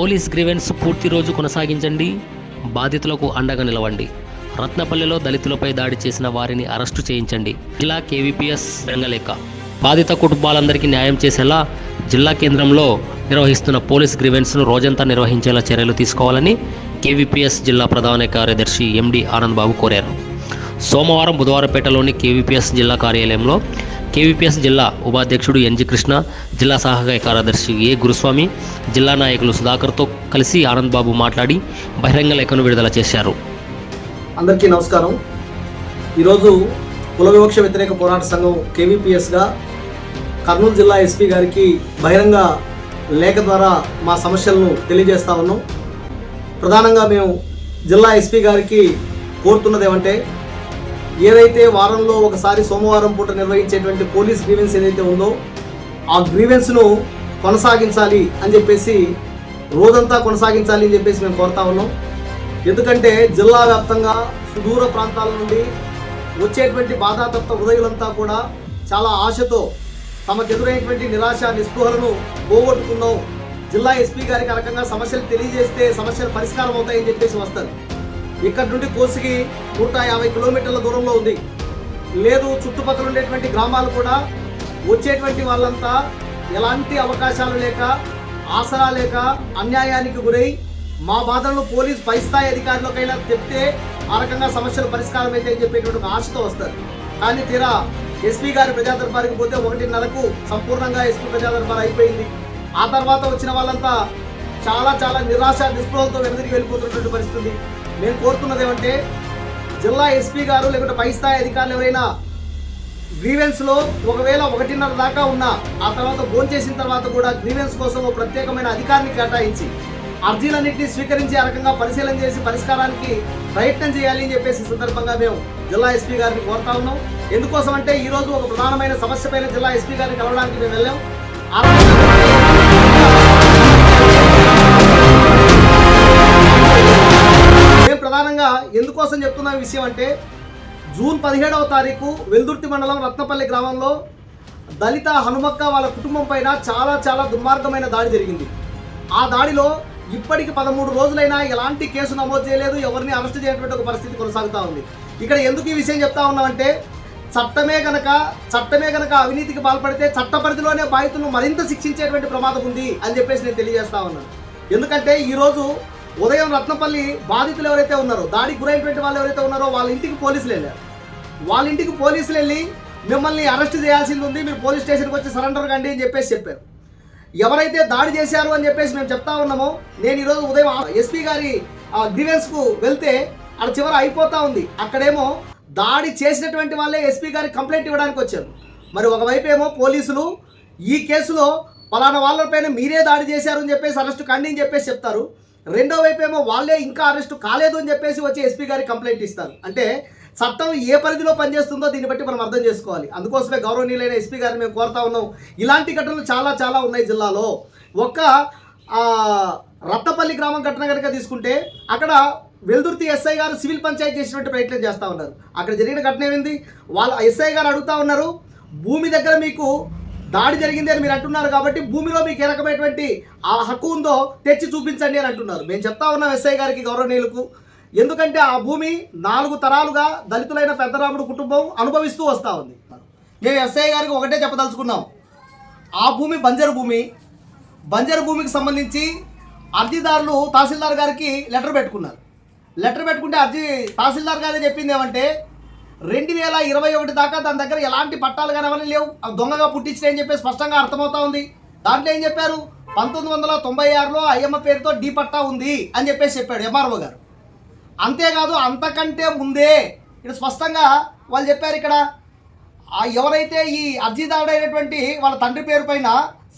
Police grievance పూర్తి రోజు కొనసాగించండి. బాధితులకు అండగా నిలవండి. రత్నపల్లిలో దళితులపై దాడి చేసిన వారిని అరెస్టు చేయించండి. జిల్లా కేవీపీఎస్ రంగలేఖ. బాధిత కుటుంబాలందరికీ న్యాయం చేసేలా జిల్లా కేంద్రంలో నిర్వహిస్తున్న పోలీస్ గ్రీవెన్స్ను రోజంతా నిర్వహించేలా చర్యలు తీసుకోవాలని కేవీపీఎస్ జిల్లా ప్రధాన కార్యదర్శి ఎండి ఆనంద్ బాబు కోరారు. సోమవారం బుధవారపేటలోని కేవీపీఎస్ జిల్లా కార్యాలయంలో కేవీపీఎస్ జిల్లా ఉపాధ్యక్షుడు ఎన్జి కృష్ణ, జిల్లా సహాయ కార్యదర్శి ఏ గురుస్వామి, జిల్లా నాయకులు సుధాకర్తో కలిసి ఆనంద్ బాబు మాట్లాడి బహిరంగ లేఖను విడుదల చేశారు. అందరికీ నమస్కారం. ఈరోజు కుల వివక్ష వ్యతిరేక పోరాట సంఘం కేవీపీఎస్గా కర్నూలు జిల్లా ఎస్పీ గారికి బహిరంగ లేఖ ద్వారా మా సమస్యలను తెలియజేస్తా ఉన్నాం. ప్రధానంగా మేము జిల్లా ఎస్పీ గారికి కోరుతున్నది ఏమంటే, ఏదైతే వారంలో ఒకసారి సోమవారం పూట నిర్వహించేటువంటి పోలీస్ గ్రీవెన్స్ ఏదైతే ఉందో ఆ గ్రీవెన్స్ను కొనసాగించాలి అని చెప్పేసి, రోజంతా కొనసాగించాలి అని చెప్పేసి మేము కోరుతా ఉన్నాం. ఎందుకంటే జిల్లా వ్యాప్తంగా సుదూర ప్రాంతాల నుండి వచ్చేటువంటి బాధాతప్త హృదయులంతా కూడా చాలా ఆశతో తమకు ఎదురైనటువంటి నిరాశ నిస్పృహలను పోగొట్టుకుందాం, జిల్లా ఎస్పీ గారికి ఆ రకంగా సమస్యలు తెలియజేస్తే సమస్యలు పరిష్కారం అవుతాయని చెప్పేసి వస్తారు. ఇక్కడ నుండి కోసిగి 150 కిలోమీటర్ల దూరంలో ఉంది. లేదు, చుట్టుపక్కల ఉండేటువంటి గ్రామాలు కూడా వచ్చేటువంటి వాళ్ళంతా ఎలాంటి అవకాశాలు లేక, ఆసరా లేక, అన్యాయానికి గురై మా బాధలను పోలీస్ పై స్థాయి అధికారులకైనా చెప్తే ఆ రకంగా సమస్యలు పరిష్కారం అయితే అని చెప్పేటువంటి ఒక ఆశతో వస్తారు. కానీ తీరా ఎస్పీ గారి ప్రజా దర్బార్కి పోతే 1:30కు సంపూర్ణంగా ఎస్పీ ప్రజా దర్బార్ అయిపోయింది. ఆ తర్వాత వచ్చిన వాళ్ళంతా చాలా నిరాశ నిస్పృహలతో వెనదిరిగి వెళ్ళిపోతున్నటువంటి పరిస్థితి. మేము కోరుతున్నది ఏమంటే, జిల్లా ఎస్పీ గారు లేకుంటే పై స్థాయి అధికారులు ఎవరైనా గ్రీవెన్స్లో ఒకవేళ 1:30 దాకా ఉన్నా ఆ తర్వాత భోంచేసిన తర్వాత కూడా గ్రీవెన్స్ కోసం ఒక ప్రత్యేకమైన అధికారిని కేటాయించి అర్జీలన్నింటినీ స్వీకరించి ఆ రకంగా పరిశీలన చేసి పరిష్కారానికి ప్రయత్నం చేయాలి అని చెప్పేసి సందర్భంగా మేము జిల్లా ఎస్పీ గారిని కోరుతా ఉన్నాం. ఎందుకోసం అంటే, ఈరోజు ఒక ప్రధానమైన సమస్య పైన జిల్లా ఎస్పీ గారిని కలవడానికి మేము వెళ్ళాం. మేము ప్రధానంగా ఎందుకోసం చెప్తున్న విషయం అంటే, జూన్ 17వ తారీఖు వెల్దుర్తి మండలం రత్నపల్లి గ్రామంలో దళిత హనుమక్క వాళ్ళ కుటుంబం పైన చాలా దుర్మార్గమైన దాడి జరిగింది. ఆ దాడిలో ఇప్పటికి 13 రోజులైనా ఎలాంటి కేసు నమోదు చేయలేదు, ఎవరిని అరెస్ట్ చేయనటువంటి ఒక పరిస్థితి కొనసాగుతూ ఉంది. ఇక్కడ ఎందుకు ఈ విషయం చెప్తా ఉన్నామంటే, చట్టమే గనక అవినీతికి పాల్పడితే చట్ట పరిధిలోనే బాధితులను మరింత శిక్షించేటువంటి ప్రమాదం ఉంది అని చెప్పేసి నేను తెలియజేస్తా ఉన్నాను. ఎందుకంటే ఈరోజు ఉదయం రత్నపల్లి బాధితులు ఎవరైతే ఉన్నారో, దాడికి గురైనటువంటి వాళ్ళు ఎవరైతే ఉన్నారో వాళ్ళ ఇంటికి పోలీసులు వెళ్ళారు. వాళ్ళ ఇంటికి పోలీసులు వెళ్ళి మిమ్మల్ని అరెస్ట్ చేయాల్సింది ఉంది, మీరు పోలీస్ స్టేషన్కి వచ్చి సరెండర్ కండి అని చెప్పేసి చెప్పారు. ఎవరైతే దాడి చేశారు అని చెప్పేసి మేము చెప్తా ఉన్నామో, నేను ఈరోజు ఉదయం ఎస్పీ గారి గ్రీవెన్స్కు వెళ్తే అక్కడ చివర అయిపోతూ ఉంది. అక్కడేమో దాడి చేసినటువంటి వాళ్ళే ఎస్పీ గారికి కంప్లైంట్ ఇవ్వడానికి వచ్చారు. మరి ఒకవైపు ఏమో పోలీసులు ఈ కేసులో పలానా వాళ్ళపైన మీరే దాడి చేశారు అని చెప్పేసి అరెస్టు కండి అని చెప్పేసి చెప్తారు. రెండో వైపు ఏమో వాళ్ళే ఇంకా అరెస్టు కాలేదు అని చెప్పేసి వచ్చి ఎస్పీ గారికి కంప్లైంట్ ఇస్తారు. అంటే చట్టం ఏ పరిధిలో పనిచేస్తుందో దీన్ని బట్టి మనం అర్థం చేసుకోవాలి. అందుకోసమే గౌరవనీయులైన ఎస్పీ గారిని మేము కోరుతా ఉన్నాం. ఇలాంటి ఘటనలు చాలా ఉన్నాయి జిల్లాలో. ఒక్క రత్తపల్లి గ్రామం ఘటన కనుక తీసుకుంటే, అక్కడ వెల్దుర్తి ఎస్ఐ గారు సివిల్ పంచాయతీ చేసినట్టు ప్రయత్నం చేస్తూ ఉన్నారు. అక్కడ జరిగిన ఘటన ఏమింది, వాళ్ళ ఎస్ఐ గారు అడుగుతూ ఉన్నారు, భూమి దగ్గర మీకు దాడి జరిగింది అని మీరు అంటున్నారు కాబట్టి భూమిలో మీకు ఏ రకమైనటువంటి ఆ హక్కు ఉందో తెచ్చి చూపించండి అని అంటున్నారు. మేము చెప్తా ఉన్నాం ఎస్ఐ గారికి, గౌరవనీయులకు. ఎందుకంటే ఆ భూమి 4 తరాలుగా దళితులైన పెద్దరాముడు కుటుంబం అనుభవిస్తూ వస్తూ ఉంది. మేము ఎస్ఐ గారికి ఒకటే చెప్పదలుచుకున్నాం, ఆ భూమి బంజరు భూమికి సంబంధించి అర్జీదారులు తహసీల్దార్ గారికి లెటర్ పెట్టుకుంటే తహసీల్దార్ గారే చెప్పింది ఏమంటే, 2021 దాకా దాని దగ్గర ఎలాంటి పట్టాలు కానీ అవన్నీ లేవు, దొంగగా పుట్టించినాయని చెప్పి స్పష్టంగా అర్థమవుతా ఉంది. దాంట్లో ఏం చెప్పారు, 1996లో అయ్యమ్మ పేరుతో డీ పట్టా ఉంది అని చెప్పేసి చెప్పాడు ఎంఆర్ఓ గారు. అంతేకాదు, అంతకంటే ముందే ఇక్కడ స్పష్టంగా వాళ్ళు చెప్పారు, ఇక్కడ ఎవరైతే ఈ అర్జీదారుడైనటువంటి వాళ్ళ తండ్రి పేరు పైన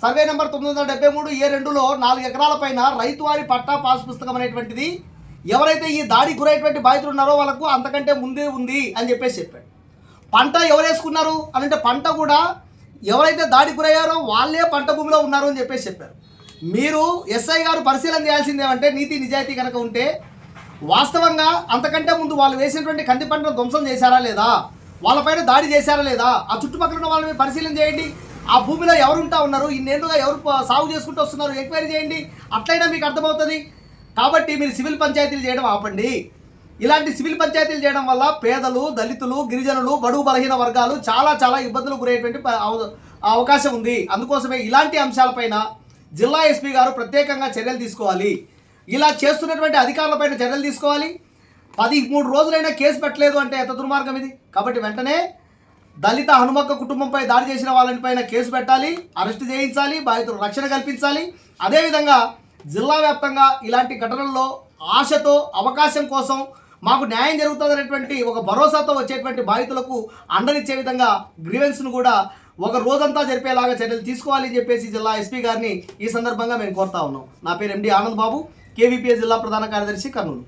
సర్వే నెంబర్ 973A2లో 4 ఎకరాల పైన రైతువారి పట్టా పాస్ పుస్తకం అనేటువంటిది ఎవరైతే ఈ దాడి గురైనటువంటి బాధితులు ఉన్నారో వాళ్ళకు అంతకంటే ముందే ఉంది అని చెప్పేసి చెప్పాడు. పంట ఎవరు వేసుకున్నారు అని అంటే, పంట కూడా ఎవరైతే దాడి గురయ్యారో వాళ్ళే పంట భూమిలో ఉన్నారు అని చెప్పేసి చెప్పారు. మీరు ఎస్ఐ గారు పరిశీలన చేయాల్సిందేమంటే, నీతి నిజాయితీ కనుక ఉంటే వాస్తవంగా అంతకంటే ముందు వాళ్ళు వేసినటువంటి కంది పంటను ధ్వంసం చేశారా లేదా, వాళ్ళపైన దాడి చేశారా లేదా, ఆ చుట్టుపక్కల ఉన్న వాళ్ళని పరిశీలన చేయండి. ఆ భూమిలో ఎవరు ఉంటా ఉన్నారు, ఇన్నేళ్ళుగా ఎవరు సాగు చేసుకుంటూ వస్తున్నారు, ఎంక్వైరీ చేయండి, అట్లయినా మీకు అర్థమవుతుంది. కాబట్టి మీరు సివిల్ పంచాయతీలు చేయడం ఆపండి. ఇలాంటి సివిల్ పంచాయతీలు చేయడం వల్ల పేదలు, దళితులు, గిరిజనులు, బడుగు బలహీన వర్గాలు చాలా చాలా ఇబ్బందులు గురయ్యేటువంటి అవకాశం ఉంది. అందుకోసమే ఇలాంటి అంశాలపైన జిల్లా ఎస్పీ గారు ప్రత్యేకంగా చర్యలు తీసుకోవాలి. ఇలా చేస్తున్నటువంటి అధికారులపైన చర్యలు తీసుకోవాలి. 13 రోజులైనా కేసు పెట్టలేదు అంటే ఎంత దుర్మార్గం ఇది. కాబట్టి వెంటనే దళిత హనుమక్క కుటుంబంపై దాడి చేసిన వాళ్ళపైన కేసు పెట్టాలి, అరెస్ట్ చేయించాలి, బాధితులకు రక్షణ కల్పించాలి. అదేవిధంగా జిల్లా వ్యాప్తంగా ఇలాంటి ఘటనల్లో ఆశతో, అవకాశం కోసం మాకు న్యాయం జరుగుతుందనేటువంటి ఒక భరోసాతో వచ్చేటువంటి బాధితులకు అండనిచ్చే విధంగా గ్రీవెన్స్ను కూడా ఒక రోజంతా జరిపేలాగా చర్యలు తీసుకోవాలి అని చెప్పేసి జిల్లా ఎస్పీ గారిని ఈ సందర్భంగా మేము కోరుతా ఉన్నాం. నా పేరు ఎండి ఆనంద్ బాబు, కేవీపీఎస్ జిల్లా ప్రధాన కార్యదర్శి, కర్నూలు.